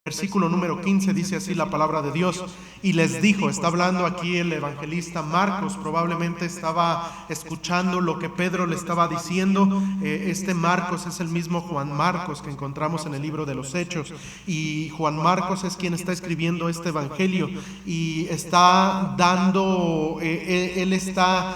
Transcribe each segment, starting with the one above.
Versículo número 15 dice así la palabra de Dios: y les dijo. Está hablando aquí el evangelista Marcos, probablemente estaba escuchando lo que Pedro le estaba diciendo. Este Marcos es el mismo Juan Marcos que encontramos en el libro de los Hechos, y Juan Marcos es quien está escribiendo este evangelio, y está dando, él está,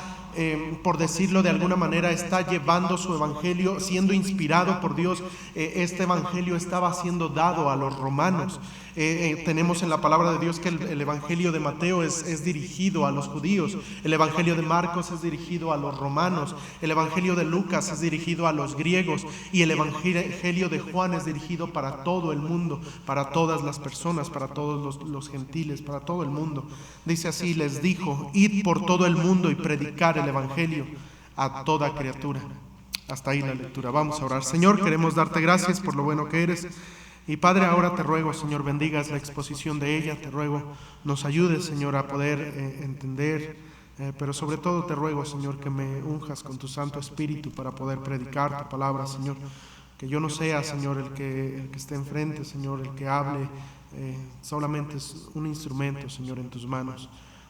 por decirlo de alguna manera, está llevando su evangelio, siendo inspirado por Dios. Este evangelio estaba siendo dado a los romanos. Tenemos en la palabra de Dios que el evangelio de Mateo es dirigido a los judíos, el evangelio de Marcos es dirigido a los romanos, el evangelio de Lucas es dirigido a los griegos, y el evangelio de Juan es dirigido para todo el mundo, para todas las personas, para todos los gentiles, para todo el mundo. Dice así: les dijo: id por todo el mundo y predicar el evangelio a toda criatura. Hasta ahí la lectura. Vamos a orar. Señor, queremos darte gracias por lo bueno que eres. Y Padre, ahora te ruego, Señor, bendigas la exposición de ella. Te ruego, nos ayudes, Señor, a poder entender, pero sobre todo te ruego, Señor, que me unjas con tu Santo Espíritu para poder predicar tu palabra, Señor. Que yo no sea, Señor, el que esté enfrente, Señor, el que hable, solamente es un instrumento, Señor, en tus manos.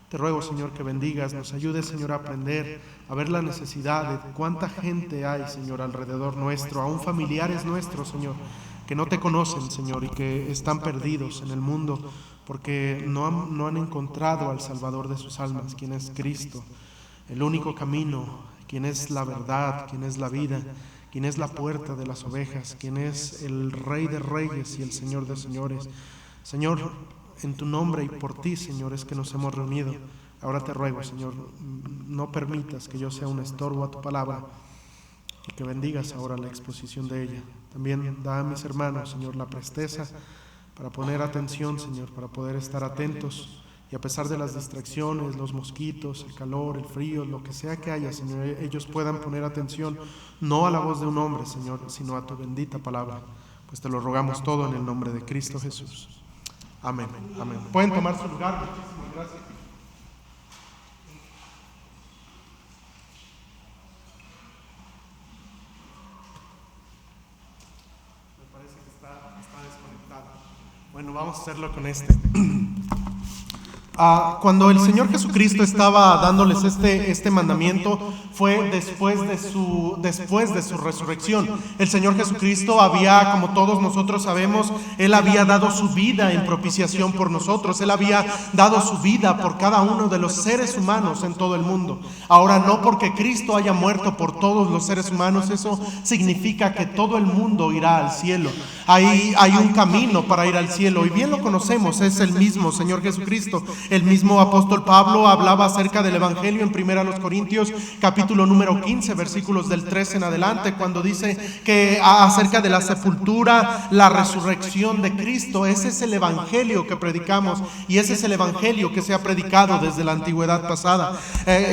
Te ruego, Señor, que bendigas, nos ayudes, Señor, a aprender, a ver la necesidad de cuánta gente hay, Señor, alrededor nuestro, aún familiares nuestros, Señor, que no te conocen, Señor, y que están perdidos en el mundo porque no han encontrado al Salvador de sus almas, quien es Cristo, el único camino, quien es la verdad, quien es la vida, quien es la puerta de las ovejas, quien es el Rey de Reyes y el Señor de Señores. Señor, en tu nombre y por ti, Señor, es que nos hemos reunido. Ahora te ruego, Señor, no permitas que yo sea un estorbo a tu palabra, y que bendigas ahora la exposición de ella. También da a mis hermanos, Señor, la presteza para poner atención, Señor, para poder estar atentos, y a pesar de las distracciones, los mosquitos, el calor, el frío, lo que sea que haya, Señor, ellos puedan poner atención no a la voz de un hombre, Señor, sino a tu bendita palabra. Pues te lo rogamos todo en el nombre de Cristo Jesús. Amén. Amén. Pueden tomar su lugar. Muchísimas gracias. Me parece que está desconectado. Bueno, vamos a hacerlo con este. Cuando el Señor Jesucristo estaba dándoles este mandamiento, fue después de su resurrección. El Señor Jesucristo había, como todos nosotros sabemos, Él había dado su vida en propiciación por nosotros. Él había dado su vida por cada uno de los seres humanos en todo el mundo. Ahora, no porque Cristo haya muerto por todos los seres humanos, eso significa que todo el mundo irá al cielo. Hay un camino para ir al cielo, y bien lo conocemos, es el mismo Señor Jesucristo. El mismo apóstol Pablo hablaba acerca del evangelio en 1 Corintios capítulo número 15, versículos del 13 en adelante, cuando dice que acerca de la sepultura, la resurrección de Cristo. Ese es el evangelio que predicamos, y ese es el evangelio que se ha predicado desde la antigüedad pasada.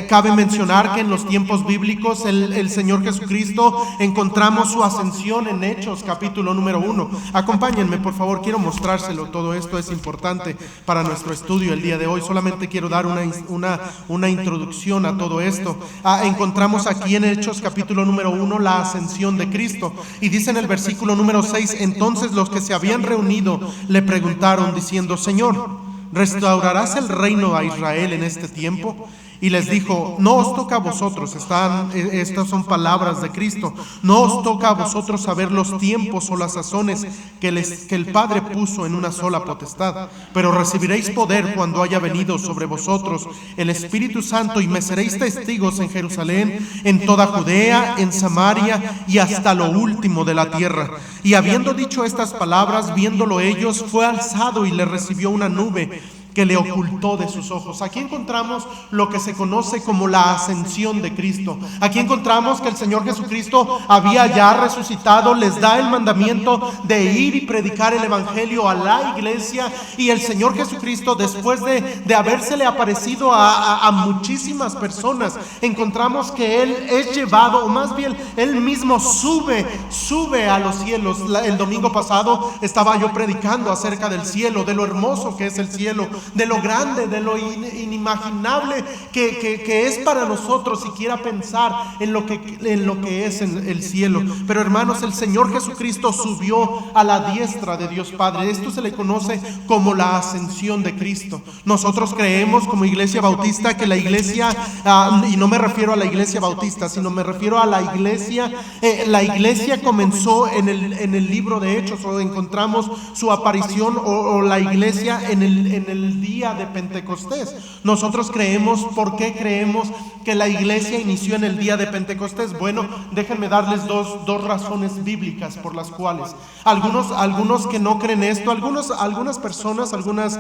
Cabe mencionar que en los tiempos bíblicos el Señor Jesucristo, encontramos su ascensión en Hechos capítulo número 1. Acompáñenme, por favor, quiero mostrárselo. Todo esto es importante para nuestro estudio el día de hoy. Solamente quiero dar una introducción a todo esto. Encontramos aquí en Hechos capítulo número 1 la ascensión de Cristo, y dice en el versículo número 6: entonces los que se habían reunido le preguntaron diciendo: Señor, ¿restaurarás el reino a Israel en este tiempo? Y les dijo: no os toca a vosotros, estas son palabras de Cristo, no os toca a vosotros saber los tiempos o las sazones que el Padre puso en una sola potestad, pero recibiréis poder cuando haya venido sobre vosotros el Espíritu Santo, y me seréis testigos en Jerusalén, en toda Judea, en Samaria y hasta lo último de la tierra. Y habiendo dicho estas palabras, viéndolo ellos, fue alzado y le recibió una nube que le ocultó de sus ojos. Aquí encontramos lo que se conoce como la ascensión de Cristo. Aquí encontramos que el Señor Jesucristo había ya resucitado, les da el mandamiento de ir y predicar el evangelio a la iglesia, y el Señor Jesucristo, después de habérsele aparecido a muchísimas personas, encontramos que Él es llevado, o más bien Él mismo sube a los cielos. El domingo pasado estaba yo predicando acerca del cielo, de lo hermoso que es el cielo, de lo grande, de lo inimaginable que es para nosotros siquiera pensar en lo que es en el cielo. Pero hermanos, el Señor Jesucristo subió a la diestra de Dios Padre. Esto se le conoce como la ascensión de Cristo. Nosotros creemos como Iglesia Bautista que la iglesia, y no me refiero a la Iglesia Bautista, sino me refiero a la iglesia comenzó en el libro de Hechos, o encontramos su aparición o la iglesia en el día de Pentecostés. Nosotros creemos, ¿por qué creemos que la iglesia inició en el día de Pentecostés? Bueno, déjenme darles dos razones bíblicas por las cuales algunos que no creen esto, algunas personas, algunas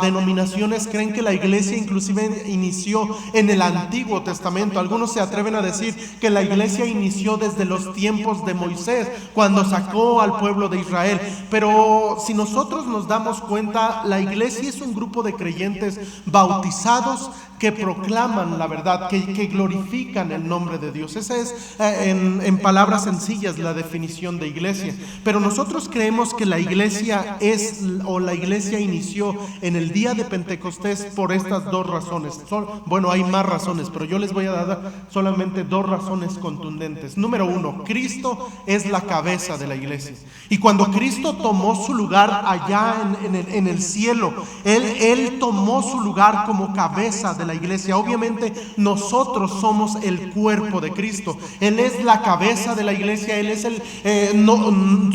denominaciones creen que la iglesia inclusive inició en el Antiguo Testamento. Algunos se atreven a decir que la iglesia inició desde los tiempos de Moisés, cuando sacó al pueblo de Israel. Pero si nosotros nos damos cuenta, la iglesia es un grupo de creyentes bautizados que proclaman la verdad, que glorifican el nombre de Dios. Esa es, en palabras sencillas, la definición de iglesia. Pero nosotros creemos que la iglesia la iglesia inició en el día de Pentecostés por estas dos razones. Bueno, hay más razones, pero yo les voy a dar solamente dos razones contundentes. Número uno, Cristo es la cabeza de la iglesia. Y cuando Cristo tomó su lugar allá en el cielo, Él tomó su lugar como cabeza de la iglesia. Obviamente nosotros somos el cuerpo de Cristo. Él es la cabeza de la iglesia. Él es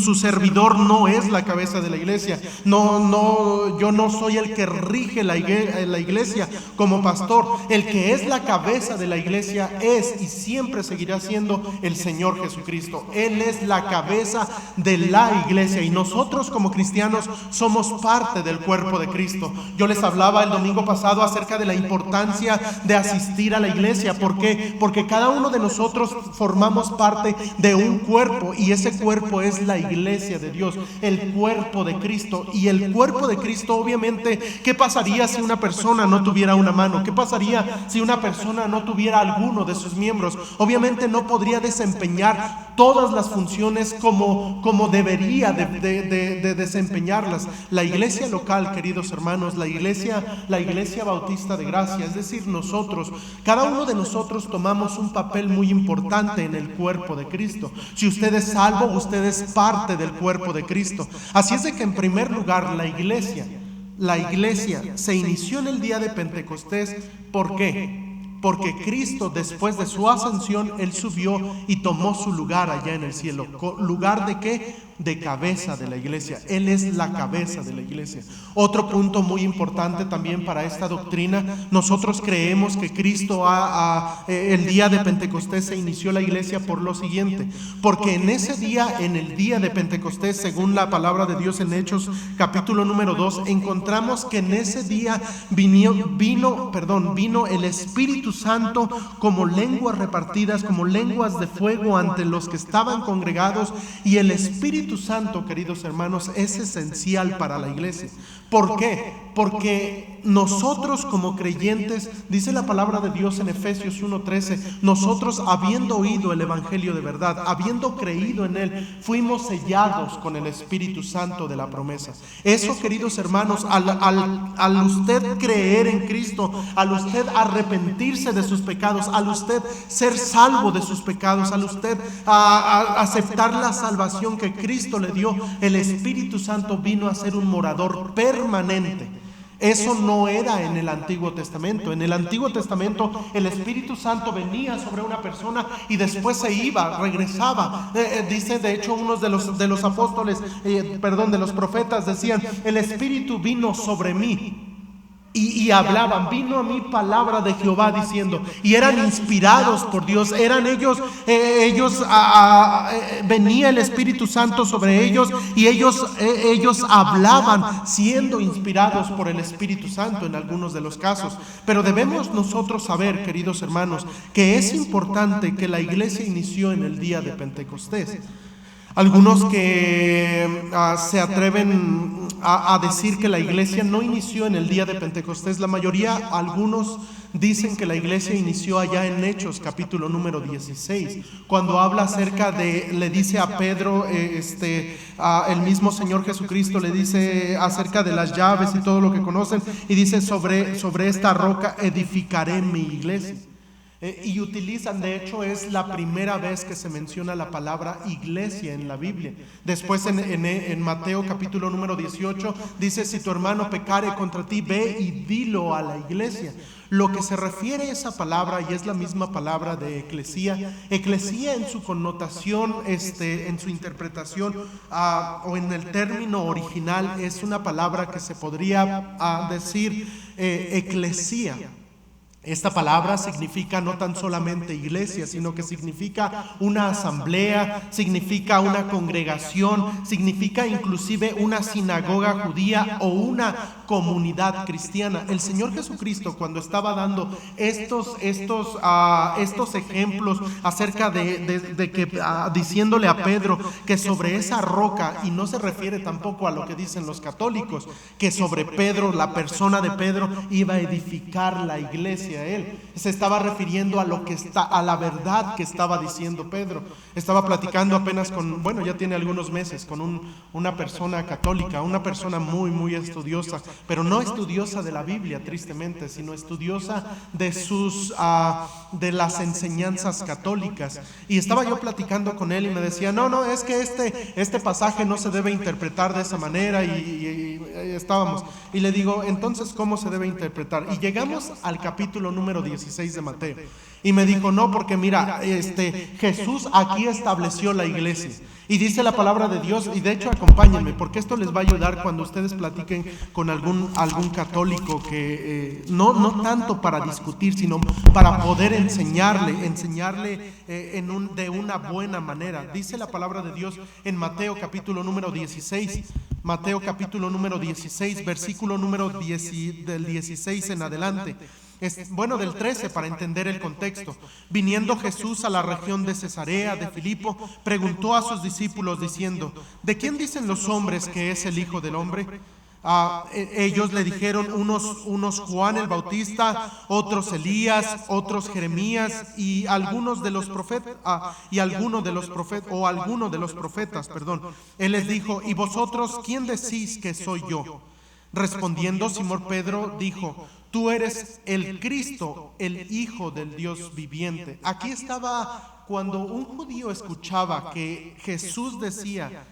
su servidor no es la cabeza de la iglesia. Yo no soy el que rige la iglesia como pastor. El que es la cabeza de la iglesia es y siempre seguirá siendo el Señor Jesucristo. Él es la cabeza de la iglesia y nosotros como cristianos somos parte del cuerpo de Cristo. Yo les hablaba el domingo pasado acerca de la importancia de asistir a la iglesia. ¿Por qué? Porque cada uno de nosotros formamos parte de un cuerpo y ese cuerpo es la iglesia de Dios, el cuerpo de Cristo. Y el cuerpo de Cristo, obviamente, ¿qué pasaría si una persona no tuviera una mano? ¿Qué pasaría si una persona no tuviera alguno de sus miembros? Obviamente no podría desempeñar todas las funciones como debería de desempeñarlas. La iglesia local, queridos hermanos, la iglesia Bautista de Gracia, es decir, nosotros, cada uno de nosotros tomamos un papel muy importante en el cuerpo de Cristo. Si usted es salvo, usted es parte del cuerpo de Cristo. Así es de que en primer lugar la iglesia se inició en el día de Pentecostés. ¿Por qué? Porque Cristo, después de su ascensión, Él subió y tomó su lugar allá en el cielo. ¿Lugar de qué? De cabeza de la iglesia. Él es la cabeza de la iglesia. Otro punto muy importante también para esta doctrina: nosotros creemos que Cristo el día de Pentecostés se inició la iglesia por lo siguiente, porque en ese día, en el día de Pentecostés, según la palabra de Dios en Hechos capítulo número 2, encontramos que en ese día vino el Espíritu Santo como lenguas repartidas, como lenguas de fuego ante los que estaban congregados. Y el Espíritu Santo, queridos hermanos, es esencial para la iglesia. ¿Por qué? Porque nosotros como creyentes, dice la palabra de Dios en Efesios 1:13, nosotros habiendo oído el evangelio de verdad, habiendo creído en él, fuimos sellados con el Espíritu Santo de la promesa. Eso, queridos hermanos, al usted creer en Cristo, al usted arrepentirse de sus pecados, al usted ser salvo de sus pecados, al usted aceptar la salvación que Cristo le dio, el Espíritu Santo vino a ser un morador permanente. Eso no era en el Antiguo Testamento. En el Antiguo Testamento el Espíritu Santo venía sobre una persona y después se iba, regresaba. Dice, de hecho, unos de los apóstoles, de los profetas decían: el Espíritu vino sobre mí. Y hablaban, vino a mí palabra de Jehová diciendo, y eran inspirados por Dios, eran ellos venía el Espíritu Santo sobre ellos y ellos hablaban siendo inspirados por el Espíritu Santo en algunos de los casos. Pero debemos nosotros saber, queridos hermanos, que es importante que la iglesia inició en el día de Pentecostés. Algunos que se atreven a decir que la iglesia no inició en el día de Pentecostés, la mayoría, algunos dicen que la iglesia inició allá en Hechos, capítulo número 16, cuando habla acerca de, le dice a Pedro, el mismo Señor Jesucristo le dice acerca de las llaves y todo lo que conocen, y dice: sobre esta roca edificaré mi iglesia. Y utilizan, de hecho, es la primera vez que se menciona la palabra iglesia en la Biblia. Después en Mateo capítulo número 18 dice: si tu hermano pecare contra ti, ve y dilo a la iglesia. Lo que se refiere a esa palabra, y es la misma palabra de eclesía en su connotación, en su interpretación, o en el término original, es una palabra que se podría decir eclesía. Esta palabra significa no tan solamente iglesia, sino que significa una asamblea, significa una congregación, significa inclusive una sinagoga judía o una comunidad cristiana. El Señor Jesucristo, cuando estaba dando estos ejemplos acerca de que diciéndole a Pedro que sobre esa roca, y no se refiere tampoco a lo que dicen los católicos, que sobre Pedro, la persona de Pedro, iba a edificar la iglesia. Él se estaba refiriendo a la verdad que estaba diciendo Pedro. Estaba platicando apenas ya tiene algunos meses, con una persona católica, una persona muy, muy estudiosa, pero no estudiosa de la Biblia, tristemente, sino estudiosa de las enseñanzas católicas. Y estaba yo platicando con él y me decía: no, es que este pasaje no se debe interpretar de esa manera, y estábamos. Y le digo: entonces, ¿cómo se debe interpretar? Y llegamos al capítulo número 16 de Mateo. Y me dijo: no, porque mira, Jesús aquí estableció la iglesia. Y dice la palabra de Dios, y de hecho acompáñenme, porque esto les va a ayudar cuando ustedes platiquen con algún católico, que no tanto para discutir, sino para poder enseñarle de una buena manera. Dice la palabra de Dios en Mateo capítulo número 16, versículo número 10, del 16 en adelante. Del 13, para entender el contexto. Viniendo Jesús a la región de Cesarea de Filipo, preguntó a sus discípulos diciendo: ¿de quién dicen los hombres que es el Hijo del Hombre? Ellos le dijeron: unos Juan el Bautista, otros Elías, otros Jeremías, y alguno de los profetas. Él les dijo: ¿y vosotros quién decís que soy yo? Respondiendo Simón Pedro dijo: tú eres el Cristo, el Hijo del Dios viviente. Aquí estaba, cuando un judío escuchaba que Jesús decía: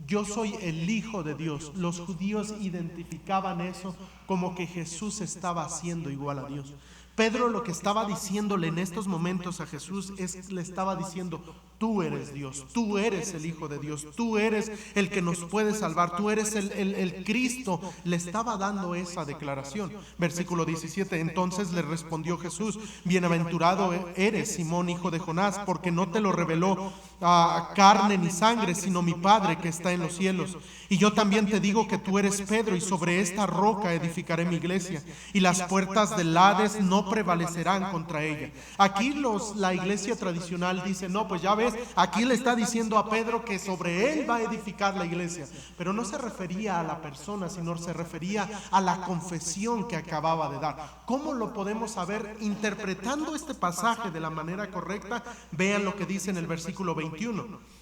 yo soy el Hijo de Dios, los judíos identificaban eso como que Jesús estaba haciendo igual a Dios. Pedro lo que estaba diciéndole en estos momentos a Jesús le estaba diciendo: tú eres Dios, tú eres el Hijo de Dios, tú eres el que nos puede salvar, tú eres el Cristo. Le estaba dando esa declaración. Versículo 17, entonces le respondió Jesús: bienaventurado eres, Simón, hijo de Jonás, porque no te lo reveló carne ni sangre, sino mi Padre que está en los cielos. Y yo también te digo que tú eres Pedro, y sobre esta roca edificaré mi iglesia, y las puertas del Hades no prevalecerán contra ella. Aquí la iglesia tradicional dice: no, pues ya ves, aquí le está diciendo a Pedro que sobre él va a edificar la iglesia. Pero no se refería a la persona, sino se refería a la confesión que acababa de dar. ¿Cómo lo podemos saber? Interpretando este pasaje de la manera correcta. Vean lo que dice en el versículo 21.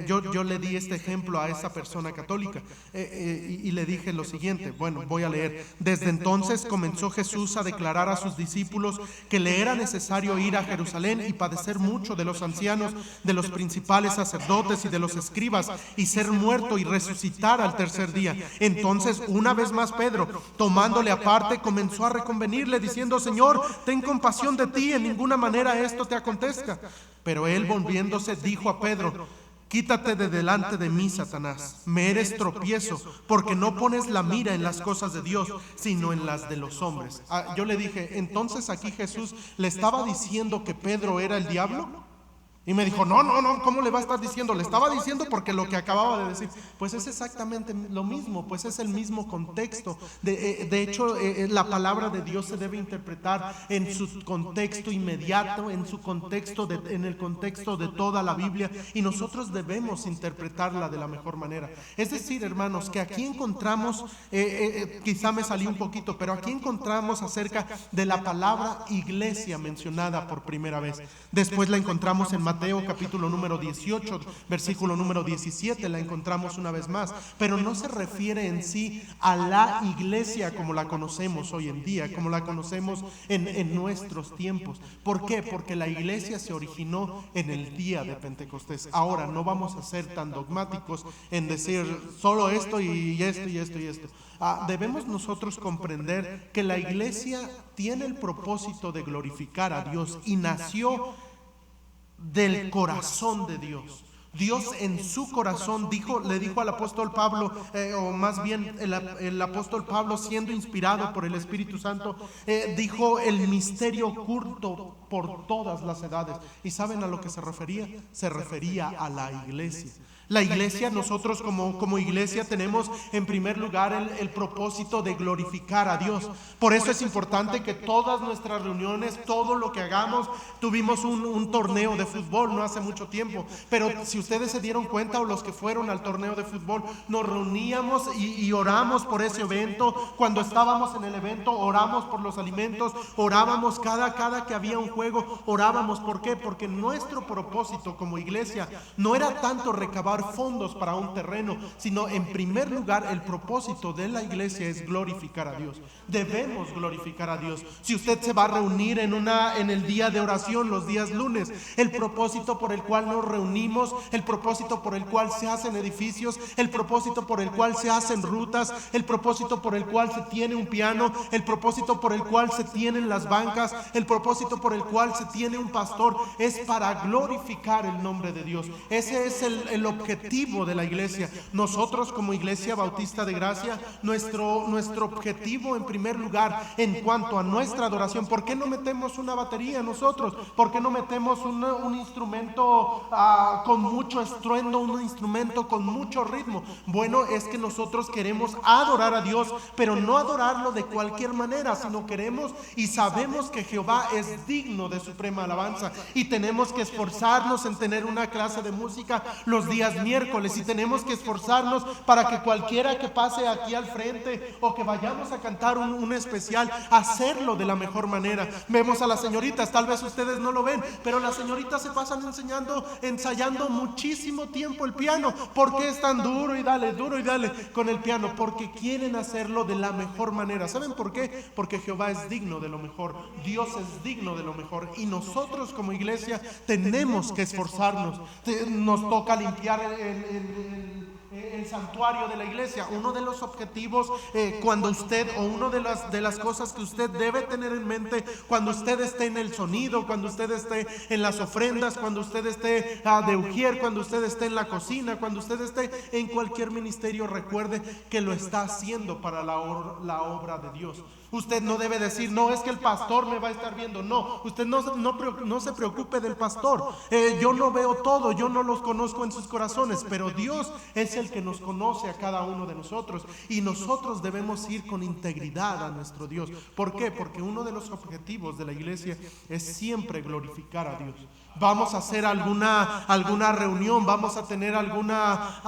Yo le di este ejemplo a esa persona católica, y le dije lo siguiente. Voy a leer. Desde entonces comenzó Jesús a declarar a sus discípulos que le era necesario ir a Jerusalén y padecer mucho de los ancianos, de los principales sacerdotes y de los escribas, y ser muerto y resucitar al tercer día. Entonces, una vez más, Pedro, tomándole aparte, comenzó a reconvenirle diciendo: Señor, ten compasión de ti, en ninguna manera esto te acontezca. Pero él, volviéndose, dijo a Pedro: quítate de delante de mí, Satanás, me eres tropiezo, porque no pones la mira en las cosas de Dios, sino en las de los hombres. Yo le dije: entonces aquí Jesús le estaba diciendo que Pedro era el diablo. Y me dijo, no, ¿cómo le va a estar diciendo? Le estaba diciendo porque lo que acababa de decir. Pues es exactamente lo mismo, pues es el mismo contexto. De hecho, la palabra de Dios se debe interpretar en su contexto inmediato, en su contexto, en el contexto de toda la Biblia, y nosotros debemos interpretarla de la mejor manera. Es decir, hermanos, que aquí encontramos, quizá me salí un poquito, pero aquí encontramos acerca de la palabra iglesia mencionada por primera vez. Después la encontramos en Mateo capítulo número 18, versículo número 17, la encontramos una vez más, pero no se refiere en sí a la iglesia como la conocemos hoy en día, como la conocemos en nuestros tiempos. ¿Por qué? Porque la iglesia se originó en el día de Pentecostés. Ahora, no vamos a ser tan dogmáticos en decir solo esto y esto y esto y esto. Debemos nosotros comprender que la iglesia tiene el propósito de glorificar a Dios y nació del corazón de Dios. Dios en su corazón le dijo al apóstol Pablo, o más bien el apóstol Pablo, siendo inspirado por el Espíritu Santo, dijo el misterio oculto por todas las edades. ¿Y saben a lo que se refería? Se refería a la iglesia. La iglesia, nosotros como iglesia tenemos en primer lugar el propósito de glorificar a Dios. Por eso es importante que todas nuestras reuniones, todo lo que hagamos, tuvimos un torneo de fútbol no hace mucho tiempo, pero si ustedes se dieron cuenta, o los que fueron al torneo de fútbol, nos reuníamos y oramos por ese evento. Cuando estábamos en el evento, oramos por los alimentos, orábamos cada que había un juego, orábamos. ¿Por qué? Porque nuestro propósito como iglesia no era tanto recabar fondos para un terreno, sino en primer lugar el propósito de la iglesia es glorificar a Dios. Debemos glorificar a Dios. Si usted se va a reunir en el día de oración, los días lunes, el propósito por el cual nos reunimos, el propósito por el cual se hacen edificios, el propósito por el cual se hacen rutas, el propósito por el cual se tiene un piano, el propósito por el cual se tienen las bancas, el propósito por el cual se tiene un pastor, es para glorificar el nombre de Dios. Ese es el objetivo de la iglesia. Nosotros como Iglesia Bautista de Gracia, nuestro objetivo en primer lugar en cuanto a nuestra adoración, ¿por qué no metemos una batería nosotros? ¿Por qué no metemos un instrumento con mucho estruendo, un instrumento con mucho ritmo? Bueno, es que nosotros queremos adorar a Dios, pero no adorarlo de cualquier manera, sino queremos y sabemos que Jehová es digno de suprema alabanza, y tenemos que esforzarnos en tener una clase de música los días miércoles, y tenemos que esforzarnos para que cualquiera que pase aquí al frente o que vayamos a cantar un especial, hacerlo de la mejor manera. Vemos a las señoritas, tal vez ustedes no lo ven, pero las señoritas se pasan ensayando muchísimo tiempo el piano. ¿Por qué es tan duro y dale con el piano? Porque quieren hacerlo de la mejor manera. ¿Saben por qué? Porque Jehová es digno de lo mejor, Dios es digno de lo mejor, y nosotros como iglesia tenemos que esforzarnos. Nos toca limpiar el santuario de la iglesia. Uno de los objetivos cuando usted, o una de las cosas que usted debe tener en mente cuando usted esté en el sonido, cuando usted esté en las ofrendas, cuando usted esté de ujier, cuando usted esté en la cocina, cuando usted esté en cualquier ministerio, recuerde que lo está haciendo para la obra de Dios. Usted no debe decir, no, es que el pastor me va a estar viendo. No, usted no se preocupe del pastor. Yo no veo todo, yo no los conozco en sus corazones, pero Dios es el que nos conoce a cada uno de nosotros, y nosotros debemos ir con integridad a nuestro Dios. ¿Por qué? Porque uno de los objetivos de la iglesia es siempre glorificar a Dios. Vamos a hacer alguna reunión, vamos a tener alguna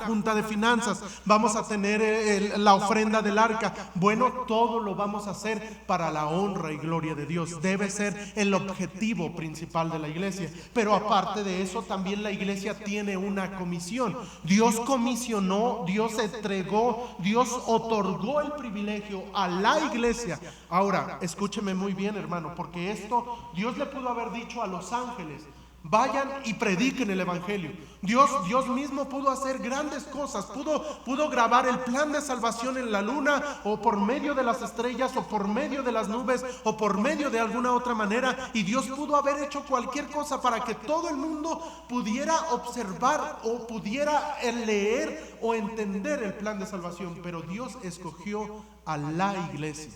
junta de finanzas, vamos a tener la ofrenda del arca. Bueno, todo lo vamos a hacer para la honra y gloria de Dios. Debe ser el objetivo principal de la iglesia. Pero aparte de eso, también la iglesia tiene una comisión. Dios comisionó, Dios entregó, Dios otorgó el privilegio a la iglesia. Ahora, escúcheme muy bien, hermano, porque esto Dios le pudo haber dicho a los ángeles: vayan y prediquen el evangelio. Dios mismo pudo hacer grandes cosas, pudo grabar el plan de salvación en la luna, o por medio de las estrellas, o por medio de las nubes, o por medio de alguna otra manera, y Dios pudo haber hecho cualquier cosa para que todo el mundo pudiera observar o pudiera leer o entender el plan de salvación. Pero Dios escogió a la iglesia.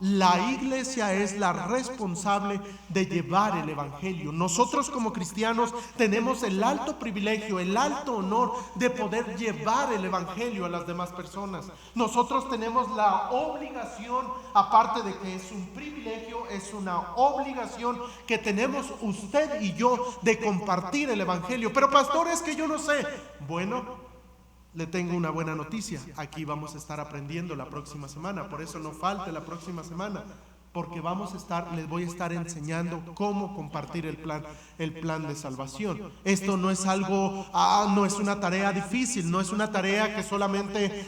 La iglesia es la responsable de llevar el evangelio. Nosotros como cristianos tenemos el alto privilegio, el alto honor de poder llevar el evangelio a las demás personas. Nosotros tenemos la obligación, aparte de que es un privilegio, es una obligación que tenemos usted y yo de compartir el evangelio. Pero pastor, es que yo no sé. Bueno, le tengo una buena noticia. Aquí vamos a estar aprendiendo la próxima semana. Por eso no falte la próxima semana, porque les voy a estar enseñando cómo compartir el plan de salvación. Esto no es algo, no es una tarea difícil, no es una tarea que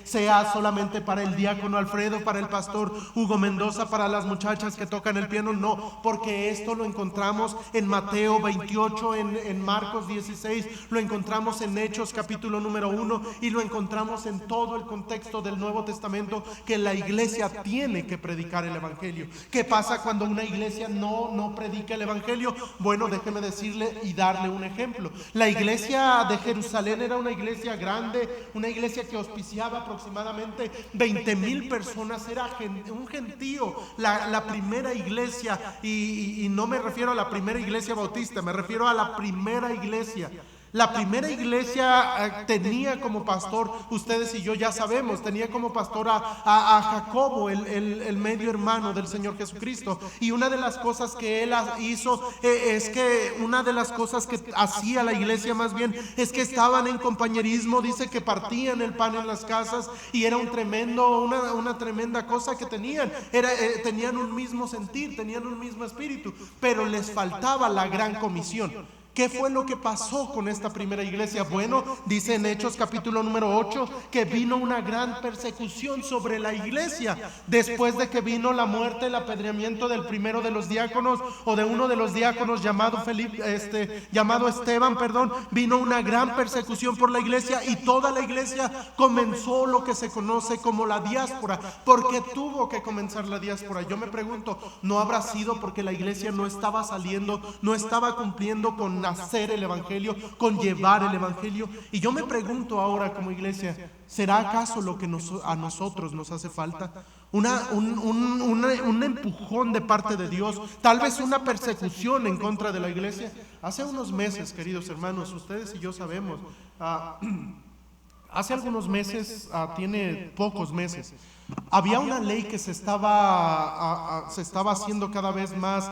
sea solamente para el diácono Alfredo, para el pastor Hugo Mendoza, para las muchachas que tocan el piano. No, porque esto lo encontramos en Mateo 28, en Marcos 16, lo encontramos en Hechos capítulo número 1 y lo encontramos en todo el contexto del Nuevo Testamento, que la iglesia tiene que predicar el evangelio. ¿Qué pasa cuando una iglesia no predica el evangelio? Bueno, déjeme decirle y darle un ejemplo. La iglesia de Jerusalén era una iglesia grande, una iglesia que auspiciaba aproximadamente 20,000 personas. Era un gentío, la primera iglesia, y no me refiero a la primera iglesia bautista, me refiero a la primera iglesia. La primera iglesia tenía como pastor, ustedes y yo ya sabemos, tenía como pastor a Jacobo, el medio hermano del Señor Jesucristo. Y una de las cosas que él hizo una de las cosas que hacía la iglesia más bien, es que estaban en compañerismo. Dice que partían el pan en las casas y era una tremenda cosa que tenían. Tenían un mismo sentir, tenían un mismo espíritu, pero les faltaba la gran comisión. ¿Qué fue lo que pasó con esta primera iglesia? Bueno, dice en Hechos capítulo número 8 que vino una gran persecución sobre la iglesia. Después de que vino la muerte, el apedreamiento del primero de los diáconos, o de uno de los diáconos llamado Esteban, vino una gran persecución por la iglesia, y toda la iglesia comenzó lo que se conoce como la diáspora. ¿Por qué tuvo que comenzar la diáspora? Yo me pregunto, ¿no habrá sido porque la iglesia no estaba saliendo, no estaba cumpliendo con hacer el evangelio, con llevar el evangelio? Y yo me pregunto ahora como iglesia, ¿será acaso lo que a nosotros nos hace falta? Un empujón de parte de Dios, tal vez una persecución en contra de la iglesia. Hace unos meses, queridos hermanos, ustedes y yo sabemos, hace algunos meses, tiene pocos meses, había una ley que se estaba haciendo cada vez más,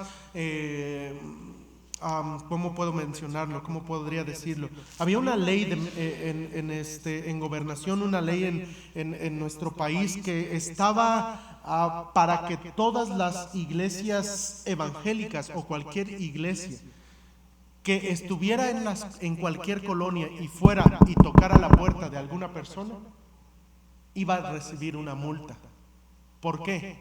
¿cómo puedo mencionarlo? ¿Cómo podría decirlo? Había una ley en gobernación, una ley en nuestro país que estaba para que todas las iglesias evangélicas, o cualquier iglesia que estuviera en cualquier colonia y fuera y tocara la puerta de alguna persona, iba a recibir una multa. ¿Por qué?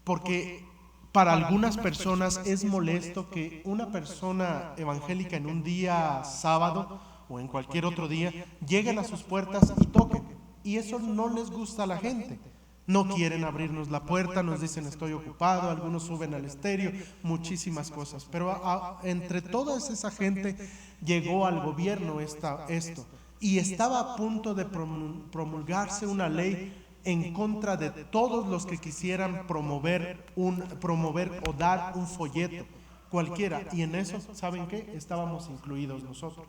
Porque para algunas personas es molesto que una persona evangélica en un día sábado o en cualquier otro día lleguen a sus puertas y toquen, y eso no les gusta a la gente. No quieren abrirnos la puerta, nos dicen estoy ocupado, algunos suben al estéreo, muchísimas cosas. Pero entre toda esa gente llegó al gobierno esto, y estaba a punto de promulgarse una ley en contra de todos los que quisieran promover o dar un folleto cualquiera, y en eso, ¿saben qué? Estábamos incluidos nosotros.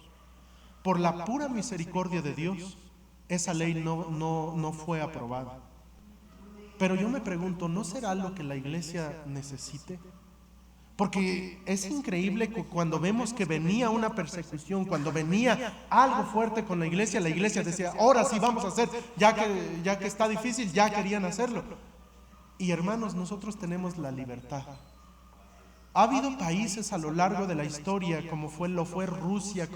Por la pura misericordia de Dios, esa ley no fue aprobada. Pero yo me pregunto, ¿no será lo que la iglesia necesite? Porque es increíble que cuando vemos que venía una persecución, cuando venía algo fuerte con la iglesia decía, ahora sí vamos a hacer, ya que está difícil, ya querían hacerlo. Y hermanos, nosotros tenemos la libertad. Ha habido países a lo largo de la historia, como lo fue Rusia,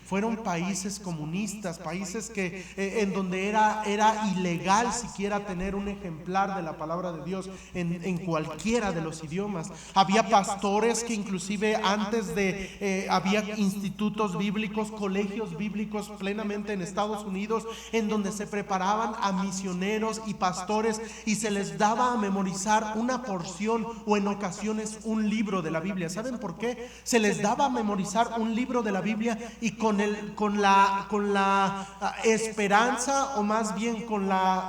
fueron países comunistas, países en donde era ilegal siquiera tener un ejemplar de la palabra de Dios en cualquiera de los idiomas. Había pastores que inclusive había institutos bíblicos, colegios bíblicos plenamente en Estados Unidos, en donde se preparaban a misioneros y pastores, y se les daba a memorizar una porción, o en ocasiones un libro de la Biblia. ¿Saben por qué? Se les daba a memorizar un libro de la Biblia, y con la esperanza, o más bien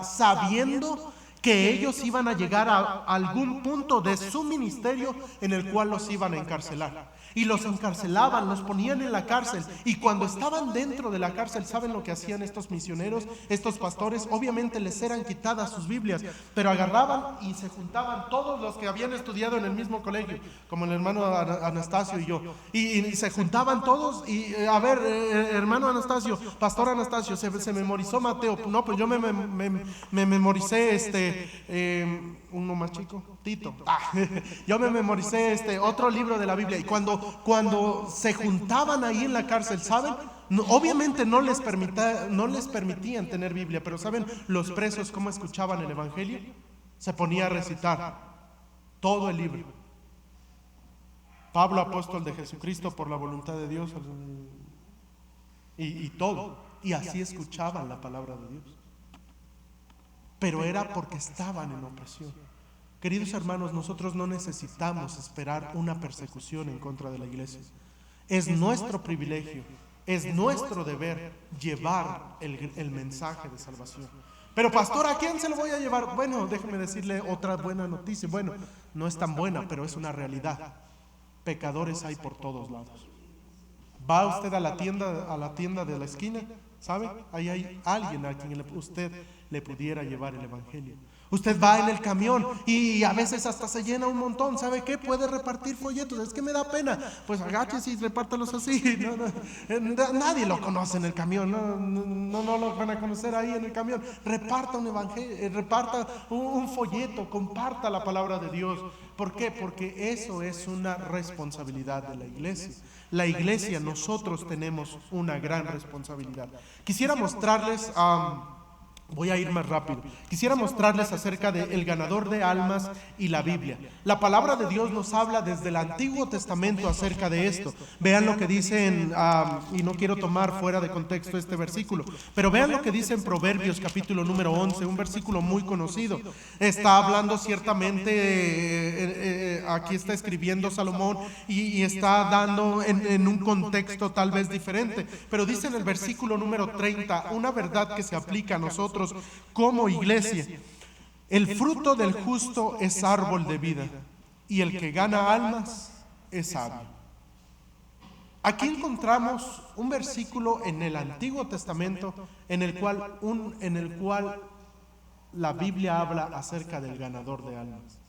sabiendo que ellos iban a llegar a algún punto de su ministerio en el cual los iban a encarcelar. Y los encarcelaban, los ponían en la cárcel. Y cuando estaban dentro de la cárcel, ¿saben lo que hacían estos misioneros, estos pastores? Obviamente les eran quitadas sus Biblias, pero agarraban y se juntaban todos los que habían estudiado en el mismo colegio, como el hermano Anastasio y yo. Y se juntaban todos y, a ver, hermano Anastasio, pastor Anastasio, se memorizó Mateo. No, pues yo me memoricé uno más chico, Tito. Yo me memoricé otro libro de la Biblia. Y cuando se juntaban ahí en la cárcel, ¿saben? No, obviamente no les permitían tener Biblia, pero ¿saben los presos cómo escuchaban el Evangelio? Se ponía a recitar todo el libro. Pablo, apóstol de Jesucristo por la voluntad de Dios, y todo. Y así escuchaban la palabra de Dios. Pero era porque estaban en opresión. Queridos hermanos, nosotros no necesitamos esperar una persecución en contra de la iglesia. Es nuestro privilegio, es nuestro deber llevar el mensaje de salvación. Pero pastor, ¿a quién se lo voy a llevar? Bueno, déjeme decirle otra buena noticia. Bueno, no es tan buena, pero es una realidad. Pecadores hay por todos lados. Va usted a la tienda de la esquina, ¿sabe? Ahí hay alguien a quien usted le pudiera llevar el evangelio. Usted va en el camión y a veces hasta se llena un montón. ¿Sabe qué? Puede repartir folletos. Es que me da pena. Pues agáchese y repártalos así. Nadie lo conoce en el camión. No lo van a conocer ahí en el camión. Reparta un evangelio, reparta un folleto, comparta la palabra de Dios. ¿Por qué? Porque eso es una responsabilidad de la iglesia. La iglesia, nosotros tenemos una gran responsabilidad. Quisiera mostrarles voy a ir más rápido. Quisiera mostrarles acerca del ganador de almas y la Biblia. La palabra de Dios nos habla desde el Antiguo Testamento acerca de esto. Vean lo que dice y no quiero tomar fuera de contexto este versículo, pero vean lo que dice en Proverbios capítulo número 11, un versículo muy conocido. Está hablando ciertamente, aquí está escribiendo Salomón y está dando en un contexto tal vez diferente, pero dice en el versículo número 30 una verdad que se aplica a nosotros como iglesia. El fruto del justo es árbol de vida, y el que gana almas es sabio. Aquí encontramos un versículo en el Antiguo Testamento en el cual la Biblia habla acerca del ganador de almas.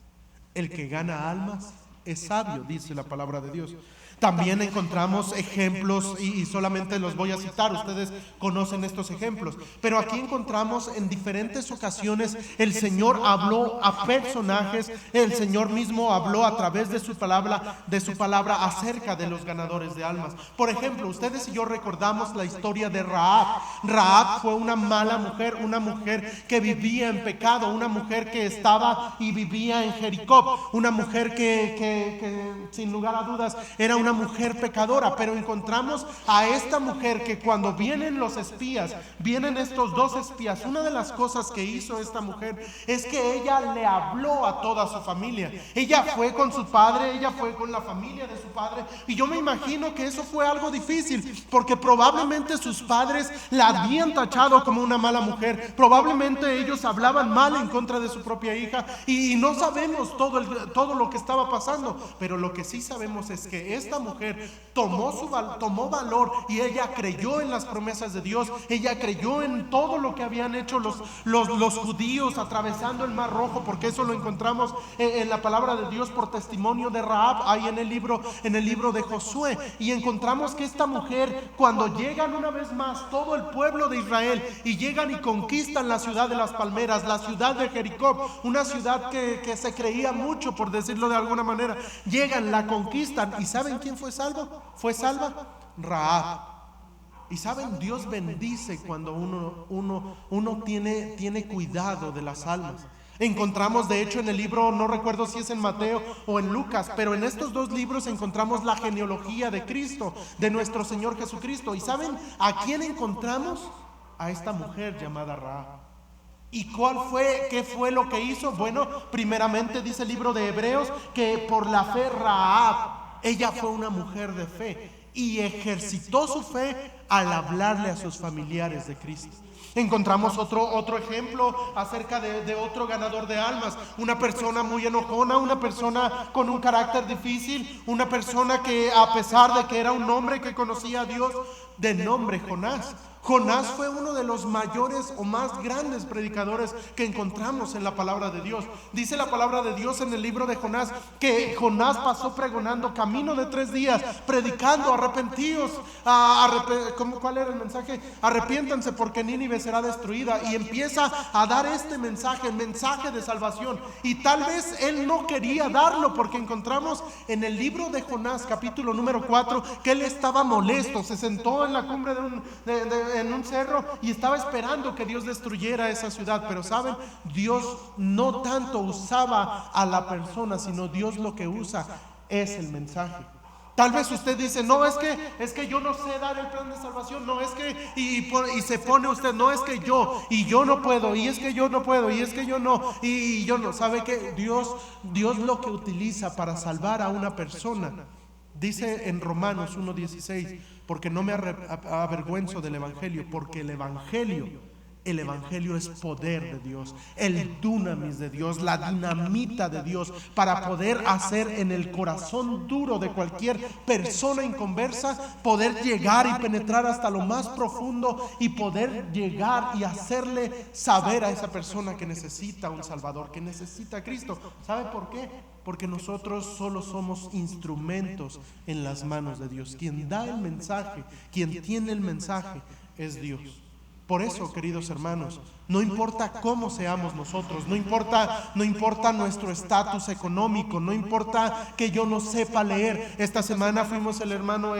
El que gana almas es sabio, dice la palabra de Dios. También encontramos ejemplos y solamente los voy a citar, ustedes conocen estos ejemplos, pero aquí encontramos en diferentes ocasiones el Señor habló a personajes, el Señor mismo habló a través de su palabra acerca de los ganadores de almas. Por ejemplo, ustedes y yo recordamos la historia de Rahab. Rahab fue una mala mujer, una mujer que vivía en pecado, una mujer que estaba y vivía en Jericó, una mujer que sin lugar a dudas era una mujer pecadora, pero encontramos a esta mujer que cuando vienen los espías, vienen estos dos espías, una de las cosas que hizo esta mujer es que ella le habló a toda su familia. Ella fue con su padre, ella fue con la familia de su padre, y yo me imagino que eso fue algo difícil, porque probablemente sus padres la habían tachado como una mala mujer, probablemente ellos hablaban mal en contra de su propia hija, y no sabemos todo lo que estaba pasando, pero lo que sí sabemos es que esta mujer tomó valor y ella creyó en las promesas de Dios. Ella creyó en todo lo que habían hecho los judíos atravesando el Mar Rojo, porque eso lo encontramos en la palabra de Dios por testimonio de Rahab, ahí en el libro de Josué. Y encontramos que esta mujer, cuando llegan una vez más todo el pueblo de Israel y llegan y conquistan la ciudad de las palmeras, la ciudad de Jericó, una ciudad que se creía mucho, por decirlo de alguna manera, llegan, la conquistan, y ¿saben quién fue salvo? Fue salva Rahab. Y saben, Dios bendice cuando uno tiene cuidado de las almas. Encontramos de hecho en el libro, no recuerdo si es en Mateo o en Lucas, pero en estos dos libros encontramos la genealogía de Cristo, de nuestro Señor Jesucristo. ¿Y saben a quién encontramos? A esta mujer llamada Rahab. ¿Y qué fue lo que hizo? Bueno, primeramente dice el libro de Hebreos que por la fe Rahab, ella fue una mujer de fe y ejercitó su fe al hablarle a sus familiares de Cristo. Encontramos otro ejemplo acerca de otro ganador de almas, una persona muy enojona, una persona con un carácter difícil, una persona que, a pesar de que era un hombre que conocía a Dios, de nombre Jonás. Jonás fue uno de los mayores o más grandes predicadores que encontramos en la palabra de Dios. Dice la palabra de Dios en el libro de Jonás que Jonás pasó pregonando camino de 3 días, predicando: arrepentíos, ¿cuál era el mensaje? Arrepiéntanse porque Nínive será destruida. Y empieza a dar este mensaje, el mensaje de salvación. Y tal vez él no quería darlo, porque encontramos en el libro de Jonás, capítulo número 4, que él estaba molesto, se sentó en la cumbre en un cerro y estaba esperando que Dios destruyera esa ciudad. Pero saben, Dios no tanto usaba a la persona, sino Dios lo que usa es el mensaje. Tal vez usted dice: no, es que yo no sé dar el plan de salvación, no, es que, y se pone usted: no, es que yo no puedo, y es que yo no puedo, y es que yo no, y yo no. ¿Sabe qué? Dios lo que utiliza para salvar a una persona, dice en Romanos 1:16, porque no me avergüenzo del evangelio, porque el evangelio es poder de Dios, el dunamis de Dios, la dinamita de Dios, para poder hacer en el corazón duro de cualquier persona inconversa, poder llegar y penetrar hasta lo más profundo y poder llegar y hacerle saber a esa persona que necesita un Salvador, que necesita a Cristo. ¿Sabe por qué? Porque nosotros solo somos instrumentos en las manos de Dios. Quien da el mensaje, quien tiene el mensaje, es Dios. Por eso, queridos hermanos, no importa cómo seamos nosotros, no importa nuestro estatus económico, no importa que yo no sepa leer. Esta semana fuimos el hermano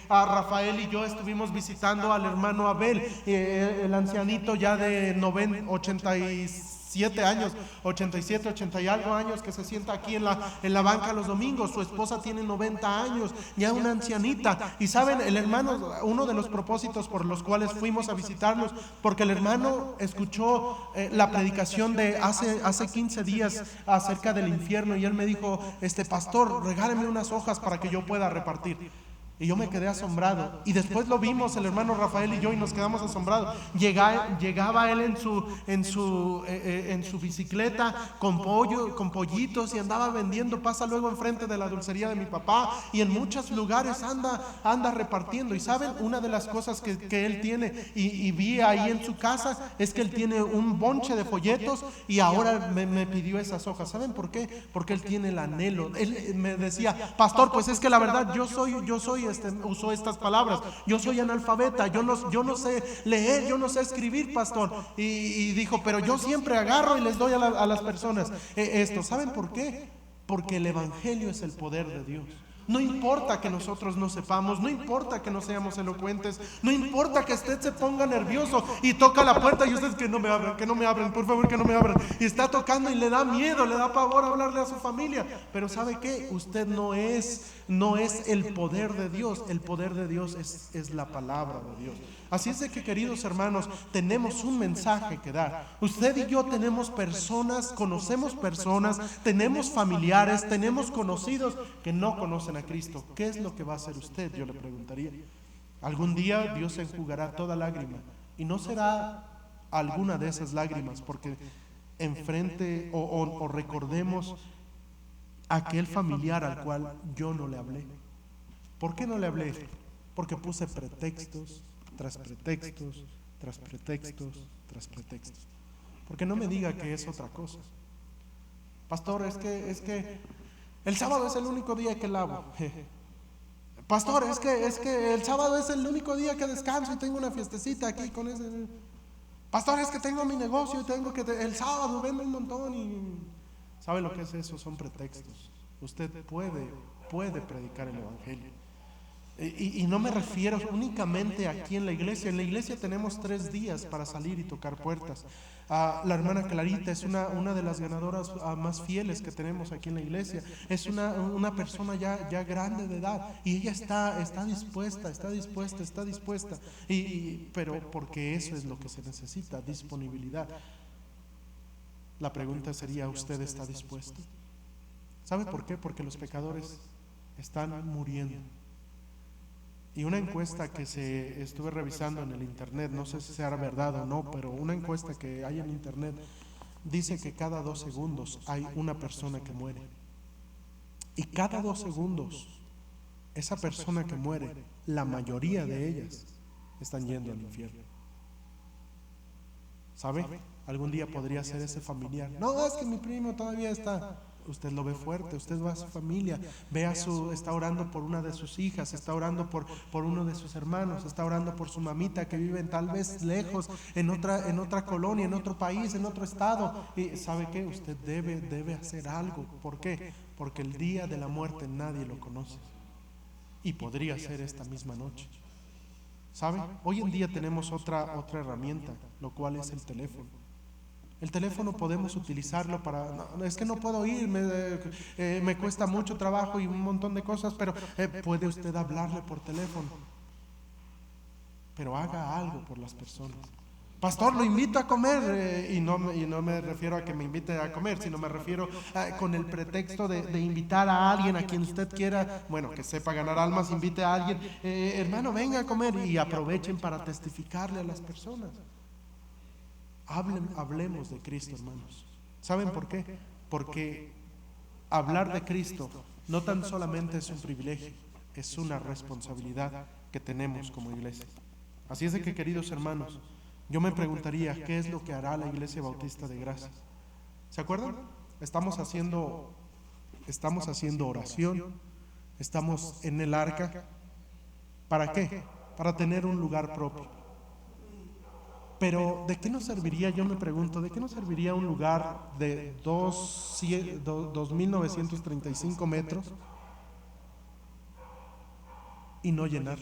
a Rafael y yo estuvimos visitando al hermano Abel, el ancianito ya de 87 años, 87, 80 y algo años, que se sienta aquí en la banca los domingos. Su esposa tiene 90 años, ya una ancianita. Y saben, el hermano, uno de los propósitos por los cuales fuimos a visitarlos, porque el hermano escuchó la predicación de hace 15 días acerca del infierno, y él me dijo: pastor, regáleme unas hojas para que yo pueda repartir. Y yo me quedé asombrado. Y después lo vimos el hermano Rafael y yo, y nos quedamos asombrados. Llegaba él en su bicicleta con pollitos, y andaba vendiendo. Pasa luego enfrente de la dulcería de mi papá, y en muchos lugares anda repartiendo. Y saben, una de las cosas que él tiene, y vi ahí en su casa, es que él tiene un bonche de folletos, y ahora me pidió esas hojas. ¿Saben por qué? Porque él tiene el anhelo. Él me decía: pastor, pues es que la verdad yo soy usó estas palabras: yo soy analfabeta, yo no sé leer, yo no sé escribir, pastor. Y dijo: pero yo siempre agarro y les doy a las personas esto. ¿Saben por qué? Porque el evangelio es el poder de Dios. No importa que nosotros no sepamos, no importa que no seamos elocuentes, no importa que usted se ponga nervioso y toca la puerta y usted: que no me abran, por favor, que no me abran. Y está tocando y le da miedo, le da pavor hablarle a su familia. Pero ¿sabe qué? Usted no es el poder de Dios. El poder de Dios es la palabra de Dios. Así es de que, queridos hermanos, tenemos un mensaje que dar. Usted y yo tenemos personas, conocemos personas, tenemos familiares, tenemos conocidos que no conocen a Cristo. ¿Qué es lo que va a hacer usted? Yo le preguntaría. Algún día Dios enjugará toda lágrima, y no será alguna de esas lágrimas porque enfrente o recordemos aquel familiar al cual yo no le hablé. ¿Por qué no le hablé? Porque puse pretextos tras pretextos, tras pretextos, tras pretextos. Porque no me diga que es otra cosa. Pastor, es que el sábado es el único día que lavo. Pastor, es que el sábado es el único día que descanso y tengo una fiestecita aquí con ese. Pastor, es que tengo mi negocio y tengo que el sábado vendo un montón. Y ¿sabe lo que es eso? Son pretextos. Usted puede predicar el evangelio. Y no me refiero únicamente aquí en la iglesia. En la iglesia tenemos 3 días para salir y tocar puertas. La hermana Clarita es una de las ganadoras más fieles que tenemos aquí en la iglesia. Es una persona ya grande de edad, y ella está dispuesta. Pero porque eso es lo que se necesita: disponibilidad. La pregunta sería: ¿usted está dispuesto? ¿Sabe por qué? Porque los pecadores están muriendo. Y una encuesta que se estuve revisando en el internet, no sé si sea verdad o no, pero una encuesta que hay en internet dice que cada 2 segundos hay una persona que muere. Y cada 2 segundos, esa persona que muere, la mayoría de ellas están yendo al infierno. ¿Sabe? Algún día podría ser ese familiar. No, es que mi primo todavía está. Usted lo ve fuerte, usted va a su familia, está orando por una de sus hijas, está orando por uno de sus hermanos, está orando por su mamita que vive tal vez lejos, en otra colonia, en otro país, en otro estado. Y ¿sabe qué? Usted debe hacer algo. ¿Por qué? Porque el día de la muerte nadie lo conoce. Y podría ser esta misma noche. ¿Sabe? Hoy en día tenemos otra herramienta, lo cual es el teléfono. El teléfono podemos utilizarlo para... No, es que no puedo ir, me cuesta mucho trabajo y un montón de cosas, pero puede usted hablarle por teléfono. Pero haga algo por las personas. Pastor, lo invito a comer, y no me refiero a que me invite a comer, sino me refiero con el pretexto de invitar a alguien a quien usted quiera, bueno, que sepa ganar almas, invite a alguien, hermano, venga a comer, y aprovechen para testificarle a las personas. Hablemos de Cristo, hermanos. ¿Saben por qué? Porque hablar de Cristo no tan solamente es un privilegio, es una responsabilidad que tenemos como iglesia. Así es de que, queridos hermanos, yo me preguntaría, ¿qué es lo que hará la Iglesia Bautista de Gracia? ¿Se acuerdan? Estamos haciendo oración, estamos en el arca. ¿Para qué? Para tener un lugar propio. Pero ¿de qué nos serviría, yo me pregunto, de qué nos serviría un lugar de 2.935 metros y no llenar?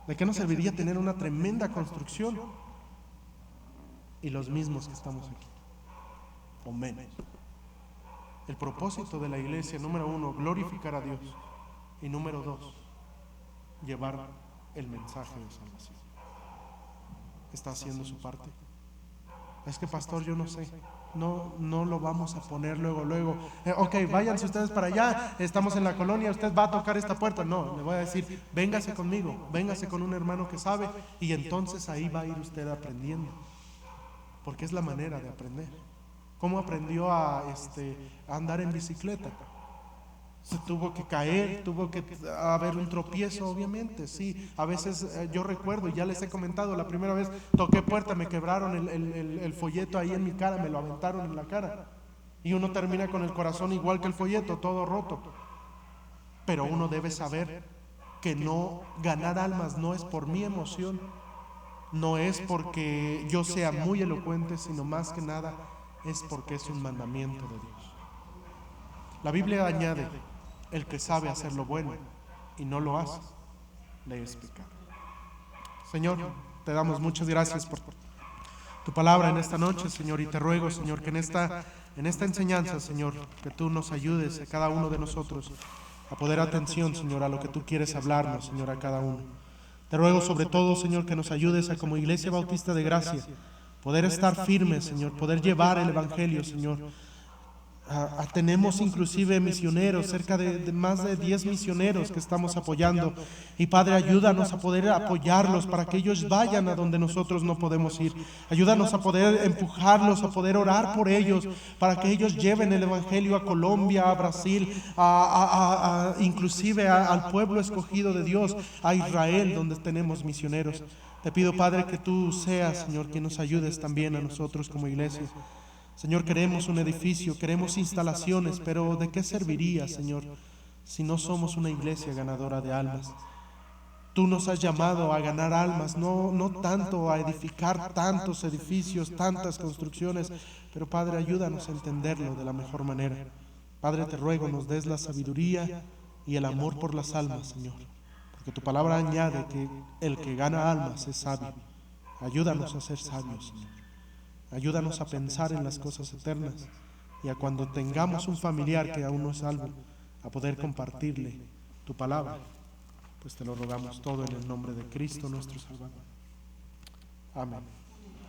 ¿De qué nos serviría tener una tremenda construcción y los mismos que estamos aquí, o menos? El propósito de la iglesia, número 1, glorificar a Dios, y número 2, llevar el mensaje de salvación. ¿Está haciendo su parte? Es que, pastor, yo no sé, no lo vamos a poner luego. Ok, váyanse ustedes para allá, estamos en la colonia, usted va a tocar esta puerta. No, le voy a decir, véngase conmigo, véngase con un hermano que sabe, y entonces ahí va a ir usted aprendiendo, porque es la manera de aprender. ¿Cómo aprendió a andar en bicicleta? Se tuvo que caer, tuvo que haber un tropiezo, obviamente, sí. A veces yo recuerdo, ya les he comentado, la primera vez toqué puerta, me quebraron el folleto ahí en mi cara, me lo aventaron en la cara. Y uno termina con el corazón igual que el folleto, todo roto. Pero uno debe saber que no ganar almas no es por mi emoción, no es porque yo sea muy elocuente, sino más que nada es porque es un mandamiento de Dios. La Biblia añade: el que sabe hacer lo bueno y no lo hace, le es pecado. Señor, te damos muchas gracias por tu palabra en esta noche, Señor, y te ruego, Señor, que en esta enseñanza, Señor, que tú nos ayudes a cada uno de nosotros a poner atención, Señor, a lo que tú quieres hablarnos, Señor, a cada uno. Te ruego sobre todo, Señor, que nos ayudes a, como Iglesia Bautista de Gracia, poder estar firmes, Señor, poder llevar el Evangelio, Señor. Tenemos inclusive misioneros, cerca de más de 10 misioneros que estamos apoyando, y Padre, ayúdanos a poder apoyarlos para que ellos vayan a donde nosotros no podemos ir. Ayúdanos a poder empujarlos, a poder orar por ellos, para que ellos lleven el Evangelio a Colombia, a Brasil, inclusive al pueblo escogido de Dios, a Israel, donde tenemos misioneros. Te pido, Padre, que tú seas, Señor, que nos ayudes también a nosotros como iglesia. Señor, queremos un edificio, queremos instalaciones, pero ¿de qué serviría, Señor, si no somos una iglesia ganadora de almas? Tú nos has llamado a ganar almas, no tanto a edificar tantos edificios, tantas construcciones, pero Padre, ayúdanos a entenderlo de la mejor manera. Padre, te ruego, nos des la sabiduría y el amor por las almas, Señor, porque tu palabra añade que el que gana almas es sabio. Ayúdanos a ser sabios, Señor. Ayúdanos a pensar en las cosas eternas, y a cuando tengamos un familiar que aún no es salvo, a poder compartirle tu palabra. Pues te lo rogamos todo en el nombre de Cristo nuestro Salvador. Amén.